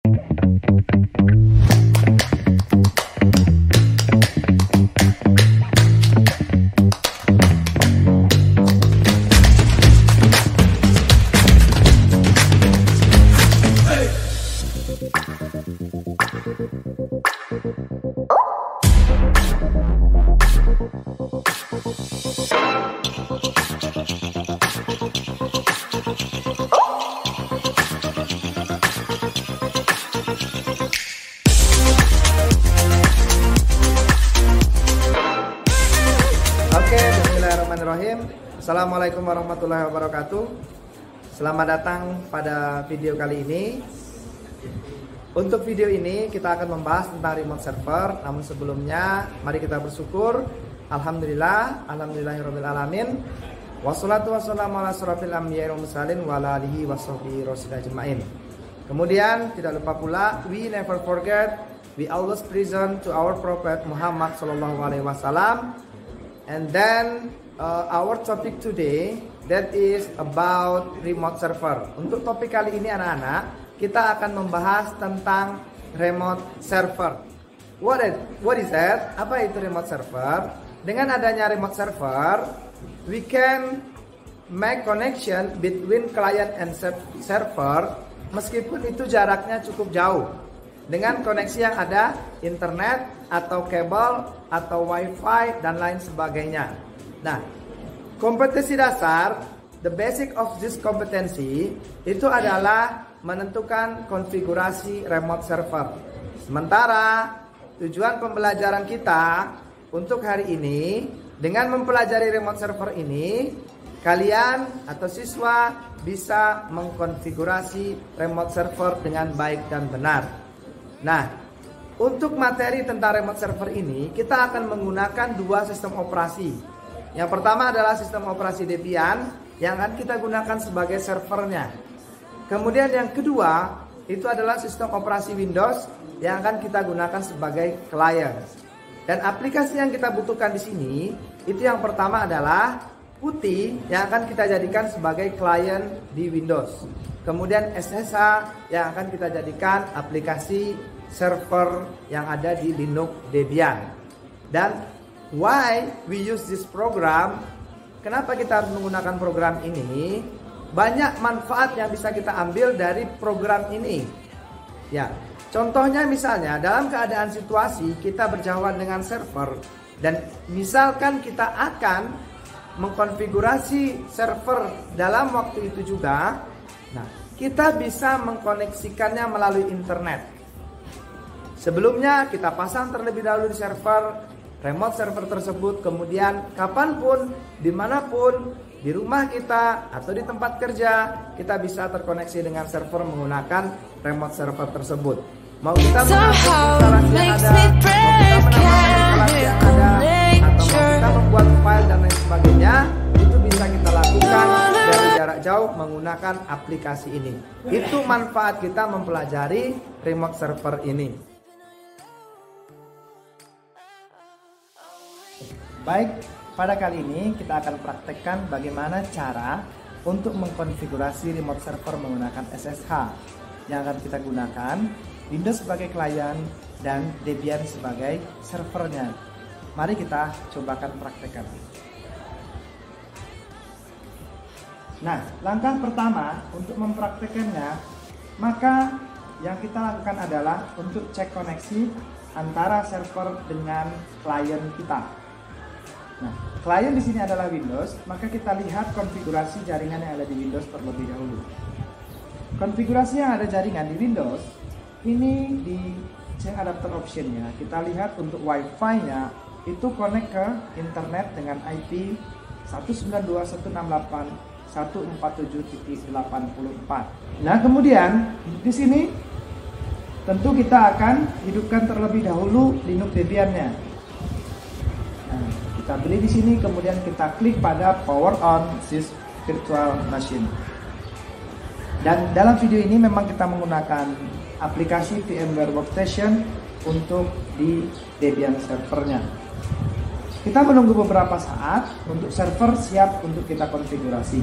Bismillahirrahmanirrahim. Assalamualaikum warahmatullahi wabarakatuh. Selamat datang pada video kali ini. Untuk video ini kita akan membahas tentang remote server. Namun sebelumnya mari kita bersyukur. Alhamdulillahirabbil alamin. Wassalatu wassalamu ala asyrofil anbiya'i wal mursalin wa ala alihi washabbihi ajmain. Kemudian tidak lupa pula, we never forget, we always present to our Prophet Muhammad sallallahu alaihi wasallam. And then our topic today, that is about remote server. Untuk topik kali ini anak-anak, kita akan membahas tentang remote server. What is that? Apa itu remote server? Dengan adanya remote server, we can make connection between client and server, meskipun itu jaraknya cukup jauh. Dengan koneksi yang ada internet atau kabel atau wifi dan lain sebagainya. Nah, kompetensi dasar, the basic of this competency, itu adalah menentukan konfigurasi remote server. Sementara tujuan pembelajaran kita untuk hari ini, dengan mempelajari remote server ini, kalian atau siswa bisa mengkonfigurasi remote server dengan baik dan benar. Nah, untuk materi tentang remote server ini, kita akan menggunakan dua sistem operasi. Yang pertama adalah sistem operasi Debian yang akan kita gunakan sebagai servernya. Kemudian yang kedua, itu adalah sistem operasi Windows yang akan kita gunakan sebagai client. Dan aplikasi yang kita butuhkan di sini, itu yang pertama adalah PuTTY yang akan kita jadikan sebagai client di Windows. Kemudian SSH yang akan kita jadikan aplikasi server yang ada di Linux Debian. Dan why we use this program? Kenapa kita harus menggunakan program ini? Banyak manfaat yang bisa kita ambil dari program ini. Ya, contohnya misalnya dalam keadaan situasi kita berjauhan dengan server dan misalkan kita akan mengkonfigurasi server dalam waktu itu juga. Nah, kita bisa mengkoneksikannya melalui internet. Sebelumnya kita pasang terlebih dahulu di server, remote server tersebut, kemudian kapanpun, dimanapun, di rumah kita atau di tempat kerja, kita bisa terkoneksi dengan server menggunakan remote server tersebut. Mau kita menambah instalasi yang ada, mau kita menambah instalasi yang ada, atau mau kita membuat file dan lain sebagainya, itu bisa kita lakukan dari jarak jauh menggunakan aplikasi ini. Itu manfaat kita mempelajari remote server ini. Baik, pada kali ini kita akan praktekkan bagaimana cara untuk mengkonfigurasi remote server menggunakan SSH yang akan kita gunakan Windows sebagai klien dan Debian sebagai servernya. Mari kita cobakan praktekkan. Nah, langkah pertama untuk mempraktekannya, maka yang kita lakukan adalah untuk cek koneksi antara server dengan klien kita. Nah, klien di sini adalah Windows, maka kita lihat konfigurasi jaringan yang ada di Windows terlebih dahulu. Konfigurasi yang ada jaringan di Windows, ini di change adapter optionnya, kita lihat untuk Wi-Fi-nya itu connect ke internet dengan IP 192.168.147.84. Nah, kemudian di sini tentu kita akan hidupkan terlebih dahulu Linux Debian-nya. Nah, kita pilih di sini, kemudian kita klik pada Power On this virtual machine. Dan dalam video ini memang kita menggunakan aplikasi VMware Workstation untuk di Debian servernya. Kita menunggu beberapa saat untuk server siap untuk kita konfigurasi.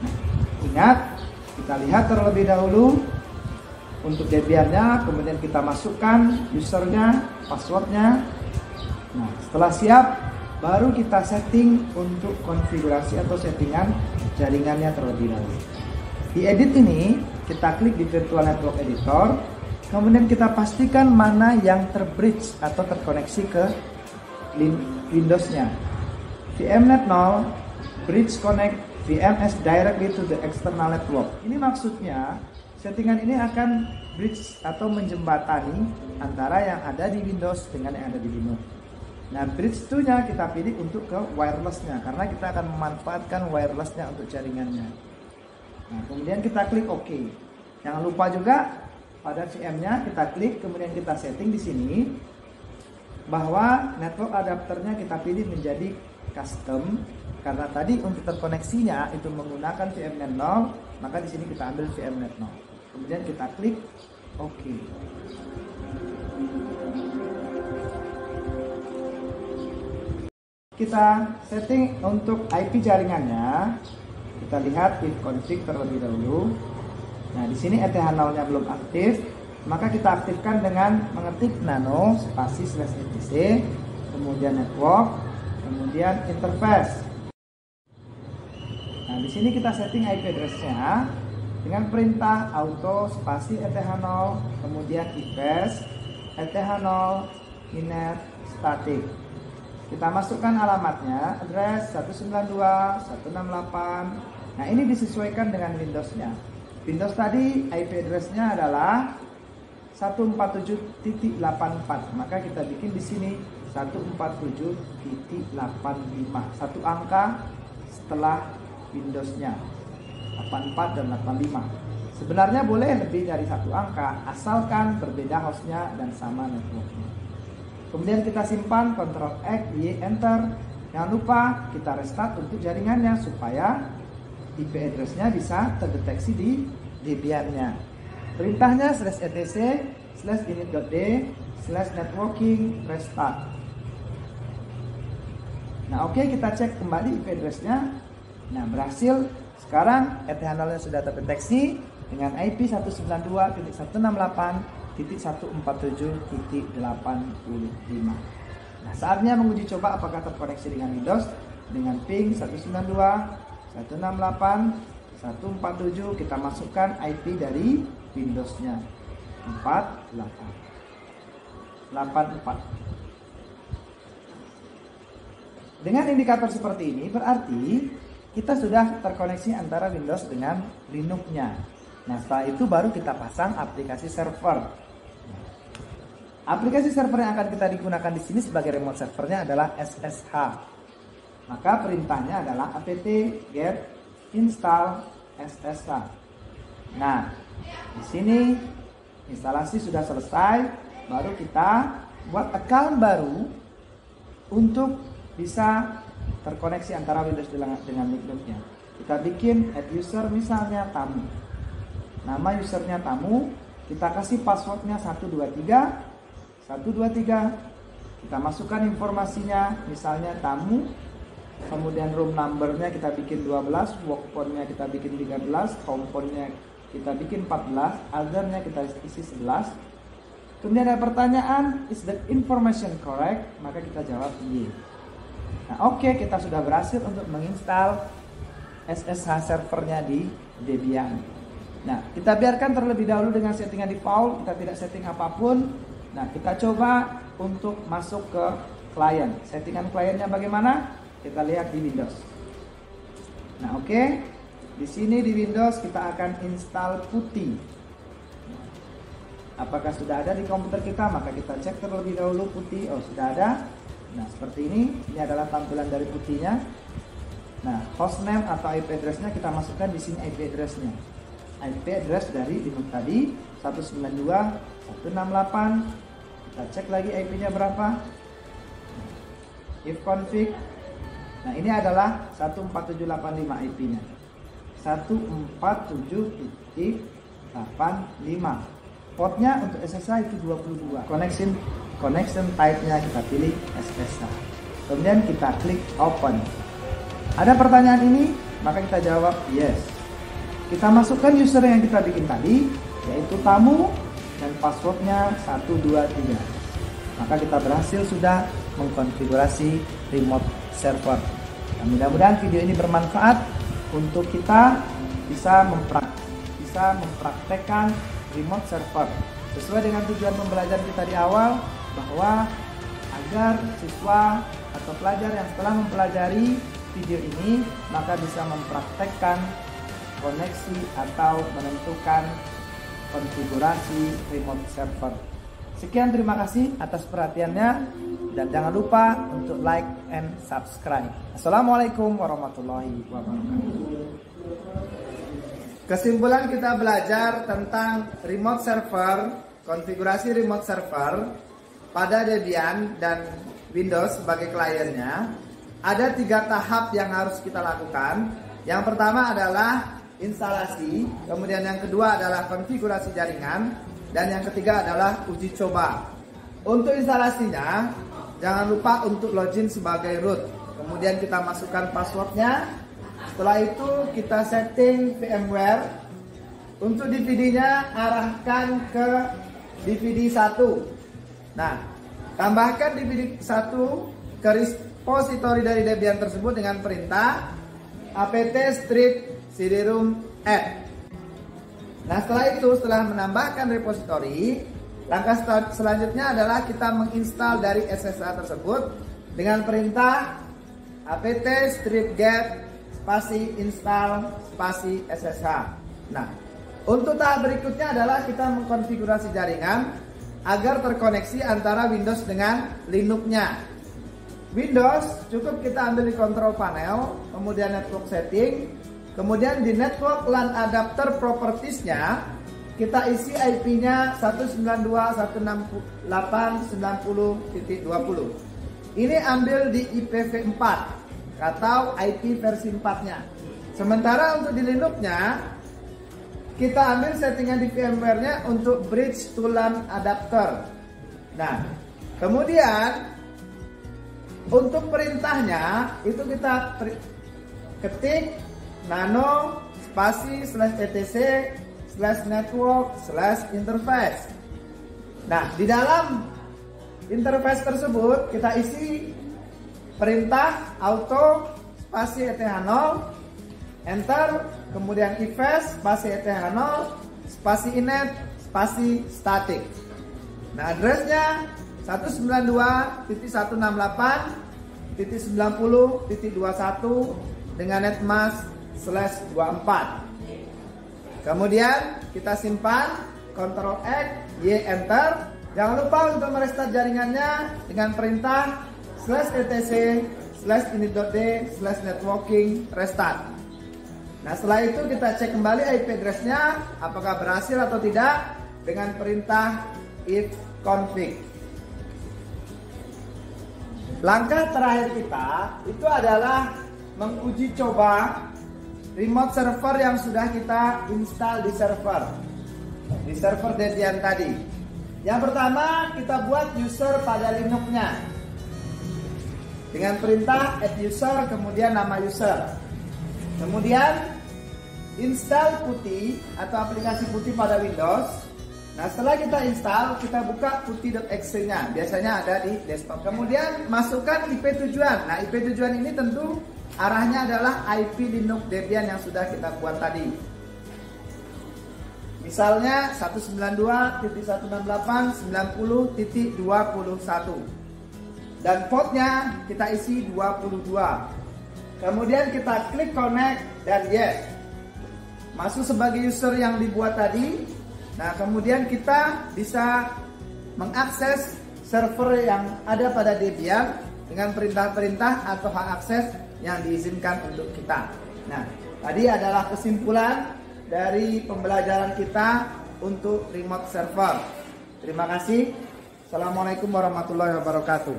Nah, ingat, kita lihat terlebih dahulu untuk Debian-nya, kemudian kita masukkan usernya, passwordnya. Nah, setelah siap, baru kita setting untuk konfigurasi atau settingan jaringannya terlebih dahulu. Di edit ini, kita klik di Virtual Network Editor, kemudian kita pastikan mana yang terbridge atau terkoneksi ke Windows-nya. VMnet 0, bridge connect VMS directly to the external network. Ini maksudnya, settingan ini akan bridge atau menjembatani antara yang ada di Windows dengan yang ada di Linux. Nah, bridge 2-nya kita pilih untuk ke wireless-nya, karena kita akan memanfaatkan wireless-nya untuk jaringannya. Nah, kemudian kita klik OK. Jangan lupa juga pada VM-nya kita klik, kemudian kita setting di sini bahwa network adapternya kita pilih menjadi custom, karena tadi untuk terkoneksinya itu menggunakan VMnet 0, maka di sini kita ambil VMnet 0. Kemudian kita klik OK. Kita setting untuk IP jaringannya. Kita lihat if config terlebih dahulu. Nah, di sini ETH0-nya belum aktif, maka kita aktifkan dengan mengetik nano spasi /etc, kemudian network, kemudian interface. Nah, di sini kita setting IP address-nya dengan perintah auto spasi ETH0, kemudian ifs ETH0 inet static. Kita masukkan alamatnya, address 192.168. Nah, ini disesuaikan dengan Windows-nya. Windows tadi IP address-nya adalah 147.84, maka kita bikin di sini 147.85, satu angka setelah Windows-nya, 84 dan 85. Sebenarnya boleh lebih dari satu angka, asalkan berbeda hostnya dan sama networknya. Kemudian kita simpan, Ctrl X, Y, Enter. Jangan lupa kita restart untuk jaringannya supaya IP address-nya bisa terdeteksi di Debian-nya. Perintahnya /etc/init.d /networking restart. Nah, oke, kita cek kembali IP address-nya. Nah, berhasil. Sekarang ETH0-nya sudah terdeteksi dengan IP 192.168.147.85. Nah, saatnya menguji coba apakah terkoneksi dengan Windows dengan ping 192.168.147. Kita masukkan IP dari Windows-nya 84. Dengan indikator seperti ini berarti kita sudah terkoneksi antara Windows dengan Linux-nya. Nah, setelah itu baru kita pasang aplikasi server. Aplikasi server yang akan kita digunakan di sini sebagai remote servernya adalah SSH. Maka perintahnya adalah apt get install SSH. Nah, di sini instalasi sudah selesai, baru kita buat account baru untuk bisa terkoneksi antara Windows dengan Linux-nya. Kita bikin add user misalnya tamu. Nama usernya tamu, kita kasih passwordnya 123. Kita masukkan informasinya, misalnya tamu, kemudian room numbernya kita bikin 12, work phone-nya kita bikin 13, home phone-nya kita bikin 14, other-nya kita isi 11. Kemudian ada pertanyaan, is the information correct? Maka kita jawab iya. Nah, oke, kita sudah berhasil untuk menginstal SSH servernya di Debian. Nah, kita biarkan terlebih dahulu dengan settingan default, kita tidak setting apapun. Nah, kita coba untuk masuk ke klien. Settingan kliennya bagaimana? Kita lihat di Windows. Nah, oke. Di sini di Windows kita akan install PuTTY. Apakah sudah ada di komputer kita? Maka kita cek terlebih dahulu PuTTY. Oh, sudah ada. Nah, seperti ini. Ini adalah tampilan dari PuTTY-nya. Nah, hostname atau IP address-nya kita masukkan di sini IP address-nya. IP address dari Linux tadi 192.168. Kita cek lagi IP-nya berapa. If config. Nah, ini adalah 14785 IP-nya. 147.85. Portnya untuk SSH itu 22. Connection type-nya kita pilih SSH. Kemudian kita klik open. Ada pertanyaan ini, maka kita jawab yes. Kita masukkan user yang kita bikin tadi, yaitu tamu dan passwordnya 123. Maka kita berhasil sudah mengkonfigurasi remote server. Nah, mudah-mudahan video ini bermanfaat untuk kita bisa mempraktekkan remote server sesuai dengan tujuan pembelajaran kita di awal, bahwa agar siswa atau pelajar yang setelah mempelajari video ini maka bisa mempraktekkan koneksi atau menentukan konfigurasi remote server. Sekian, terima kasih atas perhatiannya dan jangan lupa untuk like and subscribe. Assalamualaikum warahmatullahi wabarakatuh. Kesimpulan kita belajar tentang remote server, konfigurasi remote server pada Debian dan Windows sebagai kliennya. Ada 3 tahap yang harus kita lakukan. Yang pertama adalah instalasi, kemudian yang kedua adalah konfigurasi jaringan, dan yang ketiga adalah uji coba. Untuk instalasinya, jangan lupa untuk login sebagai root. Kemudian kita masukkan passwordnya. Setelah itu kita setting VMware. Untuk DVD-nya arahkan ke DVD 1. Nah, tambahkan DVD 1 ke repository dari Debian tersebut dengan perintah apt strip cd-rom add. Nah, setelah menambahkan repository, langkah selanjutnya adalah kita menginstal dari SSH tersebut dengan perintah apt strip get spasi install spasi SSH. Nah, untuk tahap berikutnya adalah kita mengkonfigurasi jaringan agar terkoneksi antara Windows dengan Linux-nya. Windows cukup kita ambil di control panel, kemudian network setting, kemudian di network LAN adapter properties-nya kita isi IP-nya 192.168.90.20. Ini ambil di IPv4 atau IP versi 4-nya. Sementara untuk di Linux-nya kita ambil settingan di VMware-nya untuk bridge to LAN adapter. Nah, kemudian untuk perintahnya itu kita ketik nano spasi /etc/network/interface. Nah, di dalam interface tersebut kita isi perintah auto spasi eth0 enter, kemudian ifs spasi eth0 spasi inet spasi static. Nah, addressnya 192.168.90.21 dengan netmask/24. Kemudian kita simpan, Ctrl X, Y enter. Jangan lupa untuk merestart jaringannya dengan perintah /etc/init.d/networking restart. Nah, setelah itu kita cek kembali IP address-nya apakah berhasil atau tidak dengan perintah ifconfig. Langkah terakhir kita itu adalah menguji coba remote server yang sudah kita install di server Debian tadi. Yang pertama, kita buat user pada Linux-nya dengan perintah add user, kemudian nama user. Kemudian install PuTTY atau aplikasi PuTTY pada Windows. Nah, setelah kita install, kita buka putty.exe-nya. Biasanya ada di desktop. Kemudian masukkan IP tujuan. Nah, IP tujuan ini tentu arahnya adalah IP Linux Debian yang sudah kita buat tadi. Misalnya 192.168.90.21. Dan portnya kita isi 22. Kemudian kita klik connect dan yes. Masuk sebagai user yang dibuat tadi. Nah, kemudian kita bisa mengakses server yang ada pada Debian dengan perintah-perintah atau hak akses yang diizinkan untuk kita. Nah, tadi adalah kesimpulan dari pembelajaran kita untuk remote server. Terima kasih. Assalamualaikum warahmatullahi wabarakatuh.